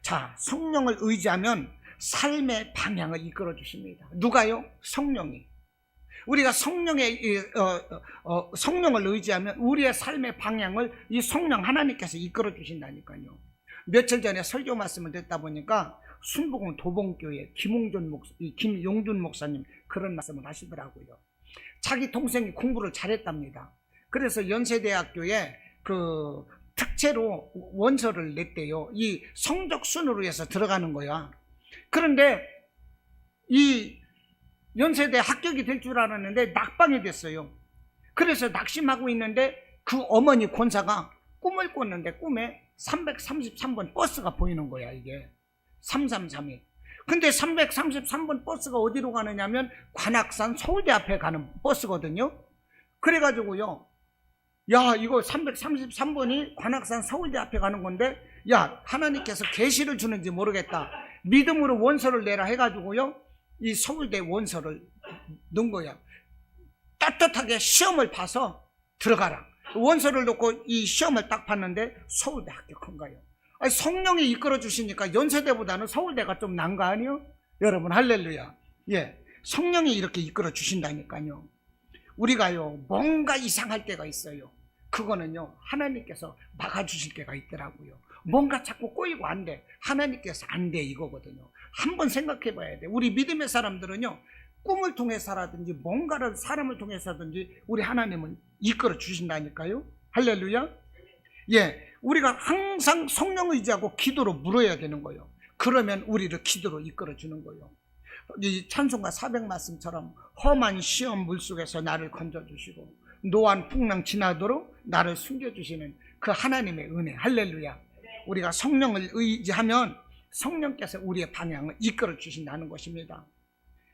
자, 성령을 의지하면 삶의 방향을 이끌어 주십니다. 누가요? 성령이. 우리가 성령을 의지하면 우리의 삶의 방향을 이 성령 하나님께서 이끌어 주신다니까요. 며칠 전에 설교 말씀을 듣다 보니까 순복음 도봉교회 김용준 목사님 그런 말씀을 하시더라고요. 자기 동생이 공부를 잘했답니다. 그래서 연세대학교에 그 특채로 원서를 냈대요. 이 성적 순으로 해서 들어가는 거야. 그런데 이 연세대 합격이 될 줄 알았는데 낙방이 됐어요. 그래서 낙심하고 있는데 그 어머니 권사가 꿈을 꿨는데 꿈에 333번 버스가 보이는 거야. 이게 333이. 근데 333번 버스가 어디로 가느냐면 관악산 서울대 앞에 가는 버스거든요. 그래가지고요, 야, 이거 333번이 관악산 서울대 앞에 가는 건데, 야, 하나님께서 계시를 주는지 모르겠다. 믿음으로 원서를 내라 해가지고요, 이 서울대 원서를 넣은 거야. 떳떳하게 시험을 봐서 들어가라. 원서를 넣고 이 시험을 딱 봤는데 서울대 합격한 거예요. 아니, 성령이 이끌어 주시니까 연세대보다는 서울대가 좀 나은 거 아니에요? 여러분, 할렐루야. 예, 성령이 이렇게 이끌어 주신다니까요. 우리가요, 뭔가 이상할 때가 있어요. 그거는요, 하나님께서 막아주실 때가 있더라고요. 뭔가 자꾸 꼬이고 안 돼. 하나님께서 안 돼, 이거거든요. 한번 생각해 봐야 돼. 우리 믿음의 사람들은요, 꿈을 통해서라든지 뭔가를 사람을 통해서든지 우리 하나님은 이끌어 주신다니까요. 할렐루야. 예, 우리가 항상 성령 의지하고 기도로 물어야 되는 거예요. 그러면 우리를 기도로 이끌어 주는 거예요. 이 찬송가 400 말씀처럼 험한 시험 물속에서 나를 건져주시고 노한 풍랑 지나도록 나를 숨겨주시는 그 하나님의 은혜. 할렐루야. 우리가 성령을 의지하면 성령께서 우리의 방향을 이끌어 주신다는 것입니다.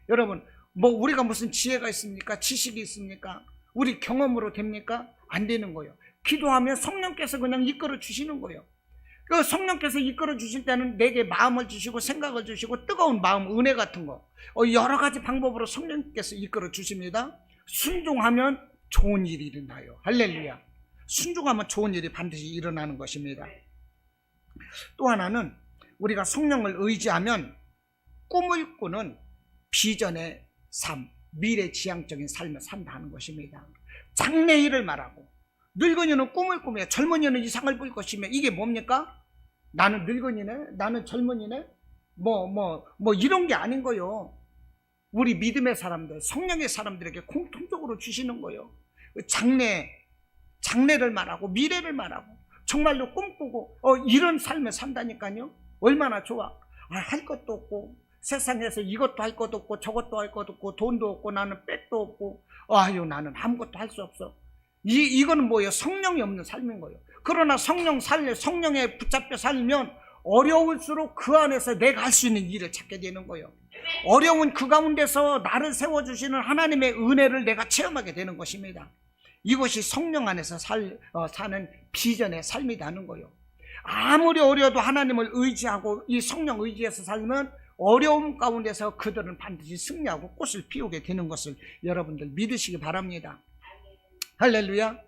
여러분, 뭐 우리가 무슨 지혜가 있습니까? 지식이 있습니까? 우리 경험으로 됩니까? 안 되는 거예요. 기도하면 성령께서 그냥 이끌어 주시는 거예요. 그 성령께서 이끌어 주실 때는 내게 마음을 주시고 생각을 주시고 뜨거운 마음, 은혜 같은 거 여러 가지 방법으로 성령께서 이끌어 주십니다. 순종하면 좋은 일이 일어나요. 할렐루야. 순종하면 좋은 일이 반드시 일어나는 것입니다. 또 하나는 우리가 성령을 의지하면 꿈을 꾸는 비전의 삶, 미래지향적인 삶을 산다는 것입니다. 장래일을 말하고 늙은이는 꿈을 꾸며 젊은이는 이상을 볼 것이며, 이게 뭡니까? 나는 늙은이네? 나는 젊은이네? 이런 게 아닌 거요. 우리 믿음의 사람들, 성령의 사람들에게 공통적으로 주시는 거요. 장래를 말하고 미래를 말하고 정말로 꿈꾸고 이런 삶을 산다니까요. 얼마나 좋아. 할 것도 없고 세상에서 이것도 할 것도 없고 저것도 할 것도 없고 돈도 없고 나는 백도 없고 나는 아무것도 할 수 없어. 이거는 뭐예요? 성령이 없는 삶인 거예요. 그러나 성령에 붙잡혀 살면 어려울수록 그 안에서 내가 할 수 있는 일을 찾게 되는 거예요. 어려운 그 가운데서 나를 세워주시는 하나님의 은혜를 내가 체험하게 되는 것입니다. 이것이 성령 안에서 사는 비전의 삶이라는 거예요. 아무리 어려워도 하나님을 의지하고 이 성령 의지해서 살면 어려움 가운데서 그들은 반드시 승리하고 꽃을 피우게 되는 것을 여러분들 믿으시기 바랍니다. 할렐루야.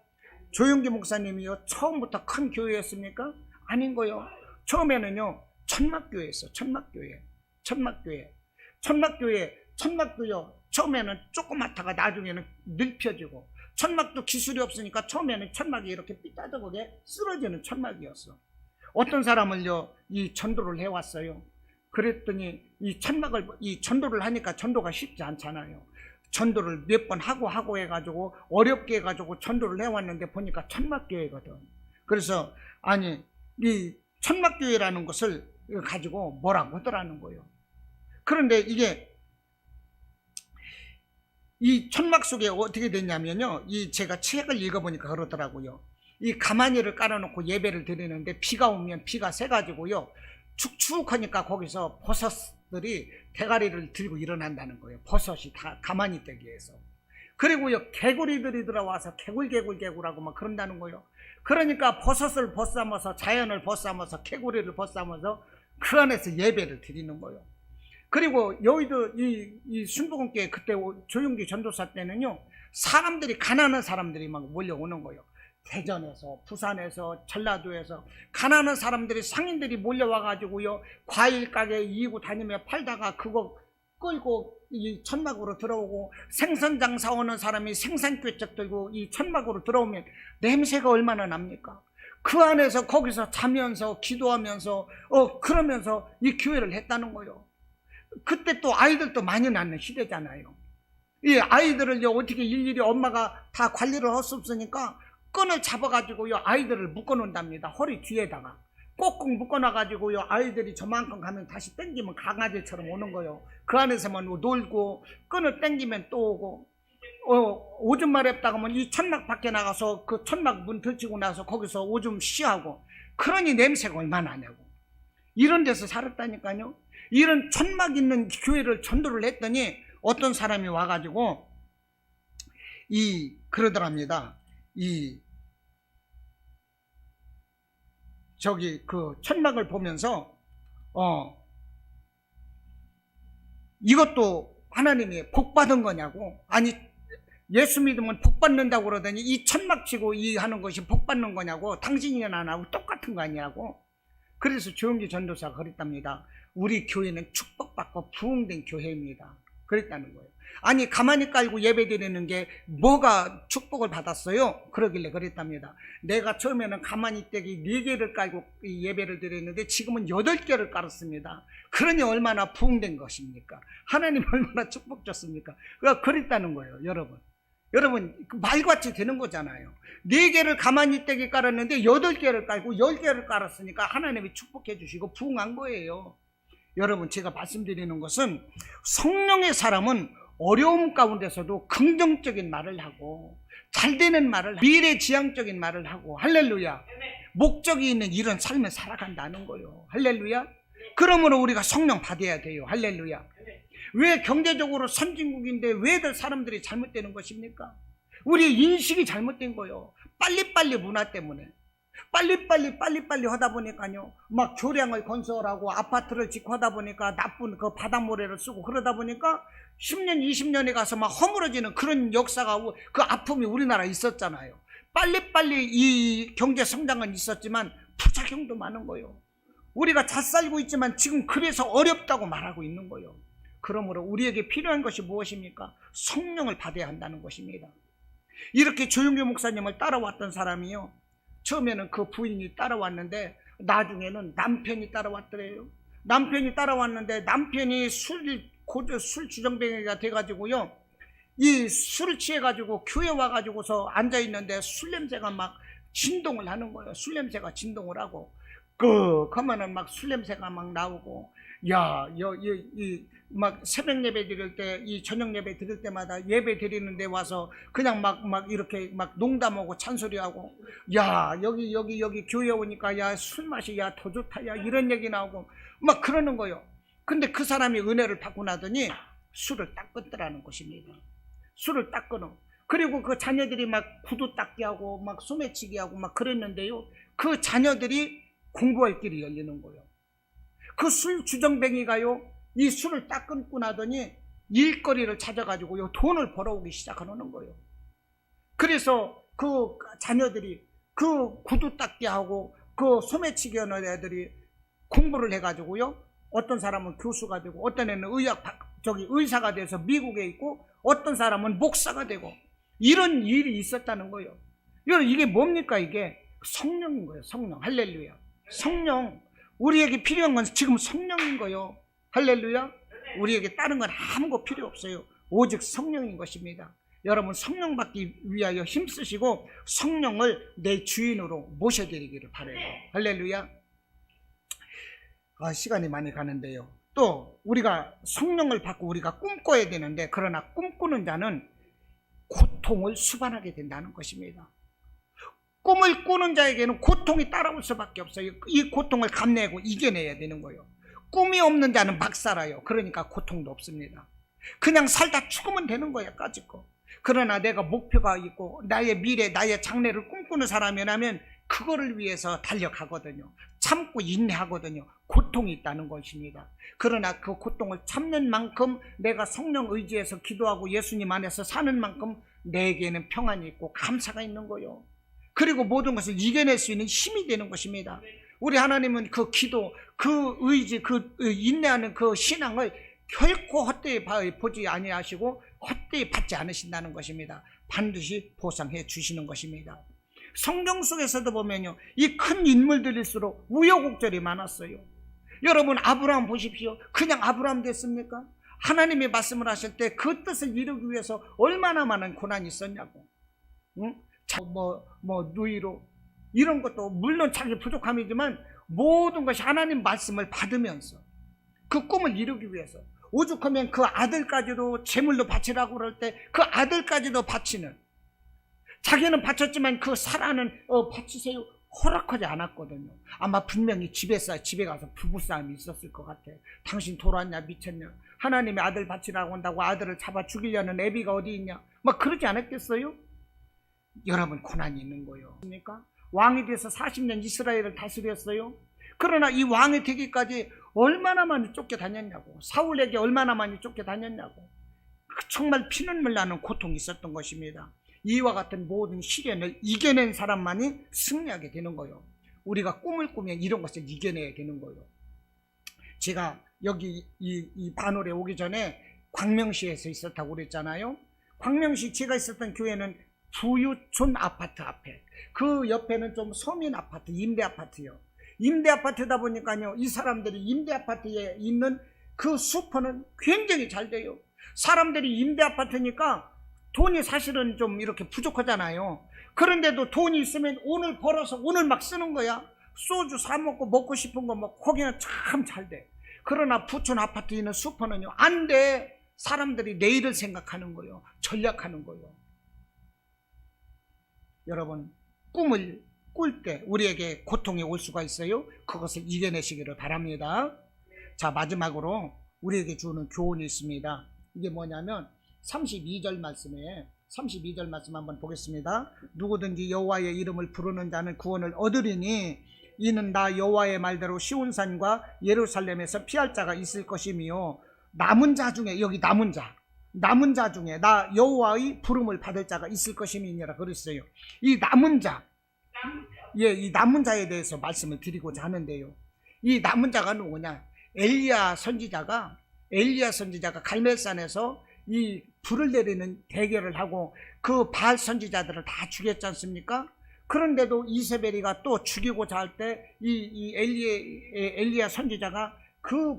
조용기 목사님이요, 처음부터 큰 교회였습니까? 아닌 거요. 처음에는요 천막교회였어요. 천막교회요. 처음에는 조그맣다가 나중에는 넓혀지고, 천막도 기술이 없으니까 처음에는 천막이 이렇게 삐딱하게 쓰러지는 천막이었어. 어떤 사람을요 이 전도를 해왔어요. 그랬더니 이 전도를 하니까 전도가 쉽지 않잖아요. 전도를 몇 번 하고 해가지고 어렵게 해가지고 전도를 해왔는데 보니까 천막교회거든. 그래서 이 천막교회라는 것을 가지고 뭐라고 하더라는 거예요. 그런데 이 천막 속에 어떻게 됐냐면요, 제가 책을 읽어보니까 그러더라고요. 이 가마니를 깔아놓고 예배를 드리는데 비가 오면 비가 새가지고요 축축하니까 거기서 버섯들이 대가리를 들고 일어난다는 거예요. 버섯이 다 가만히 되기위해서. 그리고요 개구리들이 들어와서 개굴하고 막 그런다는 거예요. 그러니까 버섯을 벗삼아서, 자연을 벗삼아서, 개구리를 벗삼아서 그 안에서 예배를 드리는 거예요. 그리고 여의도 이 순복음교회 그때 조용기 전도사 때는요 사람들이, 가난한 사람들이 막 몰려오는 거예요. 대전에서, 부산에서, 전라도에서 가난한 사람들이, 상인들이 몰려와가지고요 과일 가게 이고 다니며 팔다가 그거 끌고 이 천막으로 들어오고, 생선 장사 오는 사람이 생선꾀쩍 들고 이 천막으로 들어오면 냄새가 얼마나 납니까? 그 안에서 거기서 자면서 기도하면서 그러면서 이 교회를 했다는 거예요. 그때 또 아이들도 많이 낳는 시대잖아요. 이 아이들을요 어떻게 일일이 엄마가 다 관리를 할 수 없으니까 끈을 잡아가지고요 아이들을 묶어놓는답니다. 허리 뒤에다가 꼭꼭 묶어놔가지고요 아이들이 저만큼 가면 다시 땡기면 강아지처럼 오는 거예요. 그 안에서만 놀고, 끈을 땡기면 또 오고, 오줌 마렵다 하면 이 천막 밖에 나가서 그 천막 문 닫히고 나서 거기서 오줌 쉬하고, 그러니 냄새가 얼마나 나냐고. 이런 데서 살았다니까요. 이런 천막 있는 교회를 전도를 했더니 어떤 사람이 와가지고 그러더랍니다. 그 천막을 보면서 이것도 하나님이 복 받은 거냐고. 아니 예수 믿으면 복 받는다고 그러더니 이 천막 치고 이 하는 것이 복 받는 거냐고. 당신이나 나하고 똑같은 거 아니냐고. 그래서 조용기 전도사가 그랬답니다. 우리 교회는 축복받고 부흥된 교회입니다. 그랬다는 거예요. 아니 가만히 깔고 예배 드리는 게 뭐가 축복을 받았어요? 그러길래 그랬답니다. 내가 처음에는 가만히 떼기 4개를 깔고 예배를 드렸는데 지금은 8개를 깔았습니다. 그러니 얼마나 부흥된 것입니까? 하나님 얼마나 축복 줬습니까? 그랬다는 거예요. 여러분 말같이 되는 거잖아요. 4개를 가만히 떼기 깔았는데 8개를 깔고 10개를 깔았으니까 하나님이 축복해 주시고 부흥한 거예요. 여러분, 제가 말씀드리는 것은 성령의 사람은 어려움 가운데서도 긍정적인 말을 하고 잘되는 말을, 미래지향적인 말을 하고, 할렐루야, 목적이 있는 이런 삶을 살아간다는 거예요. 할렐루야. 그러므로 우리가 성령 받아야 돼요. 할렐루야. 왜 경제적으로 선진국인데 왜들 사람들이 잘못되는 것입니까? 우리 인식이 잘못된 거예요. 빨리빨리 문화 때문에. 빨리빨리 하다 보니까요 막 교량을 건설하고 아파트를 짓고 하다 보니까 나쁜 그 바닷모래를 쓰고 그러다 보니까 10년 20년에 가서 막 허물어지는 그런 역사가, 그 아픔이 우리나라에 있었잖아요. 빨리빨리 이 경제 성장은 있었지만 부작용도 많은 거예요. 우리가 잘 살고 있지만 지금 그래서 어렵다고 말하고 있는 거예요. 그러므로 우리에게 필요한 것이 무엇입니까? 성령을 받아야 한다는 것입니다. 이렇게 조용규 목사님을 따라왔던 사람이요, 처음에는 그 부인이 따라왔는데 나중에는 남편이 따라왔더래요. 남편이 따라왔는데 남편이 술 주정뱅이가 돼가지고요, 이 술을 취해가지고 교회 와가지고서 앉아있는데 술 냄새가 막 진동을 하는 거예요. 술 냄새가 진동을 하고, 그러면은 막 술 냄새가 막 나오고, 막 새벽 예배 드릴 때, 이 저녁 예배 드릴 때마다 예배 드리는데 와서 그냥 막 이렇게 막 농담하고 잔소리하고, 여기 교회 오니까 술 맛이 더 좋다, 이런 얘기 나오고 막 그러는 거예요. 근데 그 사람이 은혜를 받고 나더니 술을 딱 끊더라는 것입니다. 술을 딱 끊어. 그리고 그 자녀들이 막 구두 닦기 하고 막 소매치기 하고 막 그랬는데요, 그 자녀들이 공부할 길이 열리는 거예요. 그 술 주정뱅이가요, 이 술을 딱 끊고 나더니 일거리를 찾아가지고요, 돈을 벌어오기 시작하는 거예요. 그래서 그 자녀들이 그 구두 닦기 하고 그 소매치기 하는 애들이 공부를 해가지고요, 어떤 사람은 교수가 되고, 어떤 애는 의사가 돼서 미국에 있고, 어떤 사람은 목사가 되고, 이런 일이 있었다는 거예요. 이게 뭡니까? 이게 성령인 거예요. 성령. 할렐루야. 성령. 우리에게 필요한 건 지금 성령인 거예요. 할렐루야. 우리에게 다른 건 아무것도 필요 없어요. 오직 성령인 것입니다. 여러분, 성령 받기 위하여 힘쓰시고 성령을 내 주인으로 모셔드리기를 바라요. 할렐루야. 시간이 많이 가는데요, 또 우리가 성령을 받고 우리가 꿈꿔야 되는데, 그러나 꿈꾸는 자는 고통을 수반하게 된다는 것입니다. 꿈을 꾸는 자에게는 고통이 따라올 수밖에 없어요. 이 고통을 감내고 이겨내야 되는 거예요. 꿈이 없는 자는 막 살아요. 그러니까 고통도 없습니다. 그냥 살다 죽으면 되는 거예요, 까짓거. 그러나 내가 목표가 있고 나의 미래, 나의 장래를 꿈꾸는 사람이라면 그거를 위해서 달려가거든요. 참고 인내하거든요. 고통이 있다는 것입니다. 그러나 그 고통을 참는 만큼, 내가 성령 의지해서 기도하고 예수님 안에서 사는 만큼 내게는 평안이 있고 감사가 있는 거예요. 그리고 모든 것을 이겨낼 수 있는 힘이 되는 것입니다. 우리 하나님은 그 기도, 그 의지, 그 인내하는 그 신앙을 결코 헛되이 보지 아니하시고 헛되이 받지 않으신다는 것입니다. 반드시 보상해 주시는 것입니다. 성경 속에서도 보면요, 이 큰 인물들일수록 우여곡절이 많았어요. 여러분, 아브라함 보십시오. 그냥 아브라함 됐습니까? 하나님이 말씀을 하실 때 그 뜻을 이루기 위해서 얼마나 많은 고난이 있었냐고. 응? 누이로 이런 것도 물론 자기 부족함이지만 모든 것이 하나님 말씀을 받으면서 그 꿈을 이루기 위해서, 오죽하면 그 아들까지도 제물로 바치라고 그럴 때 그 아들까지도 바치는, 자기는 바쳤지만 그 사라는 바치세요 허락하지 않았거든요. 아마 분명히 집에 가서 부부싸움이 있었을 것 같아. 당신 돌았냐 미쳤냐, 하나님의 아들 바치라고 한다고 아들을 잡아 죽이려는 애비가 어디 있냐, 막 그러지 않았겠어요? 여러분, 고난이 있는 거예요. 그러니까 왕이 돼서 40년 이스라엘을 다스렸어요. 그러나 이 왕이 되기까지 얼마나 많이 쫓겨다녔냐고, 사울에게 얼마나 많이 쫓겨다녔냐고. 정말 피눈물 나는 고통이 있었던 것입니다. 이와 같은 모든 시련을 이겨낸 사람만이 승리하게 되는 거예요. 우리가 꿈을 꾸면 이런 것을 이겨내야 되는 거예요. 제가 여기 이 반월에 오기 전에 광명시에서 있었다고 그랬잖아요. 광명시 제가 있었던 교회는 부유촌 아파트 앞에, 그 옆에는 좀 서민 아파트, 임대 아파트요. 임대 아파트다 보니까요, 이 사람들이 임대 아파트에 있는 그 슈퍼는 굉장히 잘 돼요. 사람들이 임대 아파트니까 돈이 사실은 좀 이렇게 부족하잖아요. 그런데도 돈이 있으면 오늘 벌어서 오늘 막 쓰는 거야. 소주 사 먹고 싶은 거 뭐 거기는 참 잘 돼. 그러나 부촌 아파트에 있는 슈퍼는요, 안 돼. 사람들이 내일을 생각하는 거예요. 전략하는 거예요. 여러분, 꿈을 꿀 때 우리에게 고통이 올 수가 있어요. 그것을 이겨내시기를 바랍니다. 자, 마지막으로 우리에게 주는 교훈이 있습니다. 이게 뭐냐면 32절 말씀 한번 보겠습니다. 누구든지 여호와의 이름을 부르는 자는 구원을 얻으리니 이는 나 여호와의 말대로 시온산과 예루살렘에서 피할 자가 있을 것이며, 남은 자 중에, 여기 남은 자 중에 나 여호와의 부름을 받을 자가 있을 것임이니라 그랬어요. 이 남은 자, 이 남은 자에 대해서 말씀을 드리고자 하는데요, 이 남은 자가 누구냐? 엘리야 선지자가 갈멜산에서 이 불을 내리는 대결을 하고 그 바알 선지자들을 다 죽였지 않습니까? 그런데도 이세벨이가 또 죽이고자 할 때 이 엘리야 선지자가 그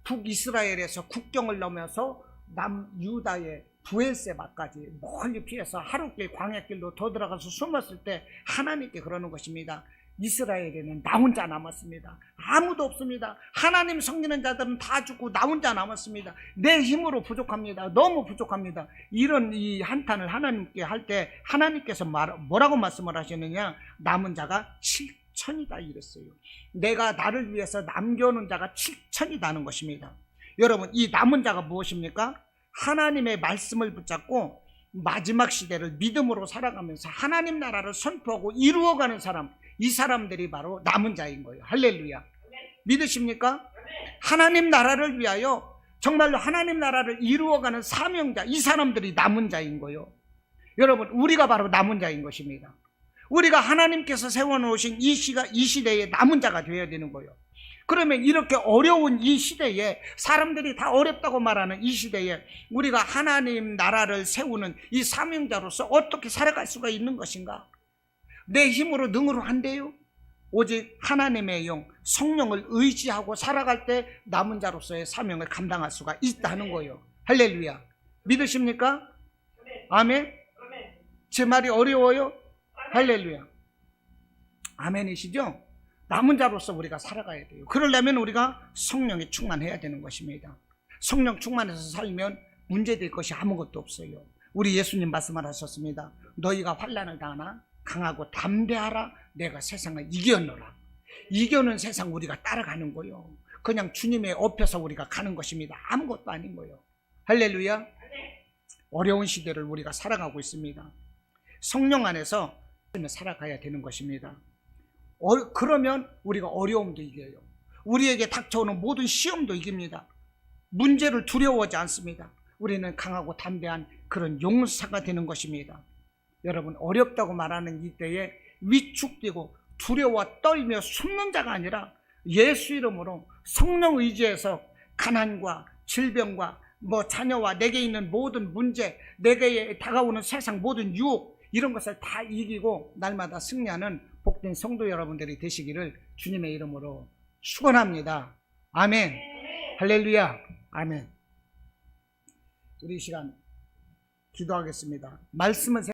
북이스라엘에서 국경을 넘어서 남유다의 부엘세바까지 멀리 피해서 하루길 광야길로 더 들어가서 숨었을 때 하나님께 그러는 것입니다. 이스라엘에는 나 혼자 남았습니다. 아무도 없습니다. 하나님 섬기는 자들은 다 죽고 나 혼자 남았습니다. 내 힘으로 부족합니다. 너무 부족합니다. 이런 이 한탄을 하나님께 할 때 하나님께서 뭐라고 말씀을 하시느냐? 남은 자가 7천이다 이랬어요. 내가 나를 위해서 남겨놓은 자가 7천이다는 것입니다. 여러분, 이 남은 자가 무엇입니까? 하나님의 말씀을 붙잡고 마지막 시대를 믿음으로 살아가면서 하나님 나라를 선포하고 이루어가는 사람, 이 사람들이 바로 남은 자인 거예요. 할렐루야. 믿으십니까? 하나님 나라를 위하여 정말로 하나님 나라를 이루어가는 사명자, 이 사람들이 남은 자인 거예요. 여러분, 우리가 바로 남은 자인 것입니다. 우리가 하나님께서 세워놓으신 이 시대에 남은 자가 되어야 되는 거예요. 그러면 이렇게 어려운 이 시대에, 사람들이 다 어렵다고 말하는 이 시대에 우리가 하나님 나라를 세우는 이 사명자로서 어떻게 살아갈 수가 있는 것인가? 내 힘으로 능으로 한대요. 오직 하나님의 영, 성령을 의지하고 살아갈 때 남은 자로서의 사명을 감당할 수가 있다는 거예요. 할렐루야. 믿으십니까? 아멘. 제 말이 어려워요? 할렐루야. 아멘이시죠? 남은 자로서 우리가 살아가야 돼요. 그러려면 우리가 성령에 충만해야 되는 것입니다. 성령 충만해서 살면 문제될 것이 아무것도 없어요. 우리 예수님 말씀을 하셨습니다. 너희가 환난을 당하나 강하고 담대하라. 내가 세상을 이겼노라. 이겨는 세상 우리가 따라가는 거예요. 그냥 주님의 업혀서 우리가 가는 것입니다. 아무것도 아닌 거예요. 할렐루야. 어려운 시대를 우리가 살아가고 있습니다. 성령 안에서 살아가야 되는 것입니다. 그러면 우리가 어려움도 이겨요. 우리에게 닥쳐오는 모든 시험도 이깁니다. 문제를 두려워하지 않습니다. 우리는 강하고 담대한 그런 용사가 되는 것입니다. 여러분, 어렵다고 말하는 이때에 위축되고 두려워 떨며 숨는 자가 아니라 예수 이름으로 성령 의지해서 가난과 질병과 자녀와 내게 있는 모든 문제, 내게 다가오는 세상 모든 유혹, 이런 것을 다 이기고 날마다 승리하는 복된 성도 여러분들이 되시기를 주님의 이름으로 축원합니다. 아멘. 할렐루야. 아멘. 우리 이 시간 기도하겠습니다. 말씀은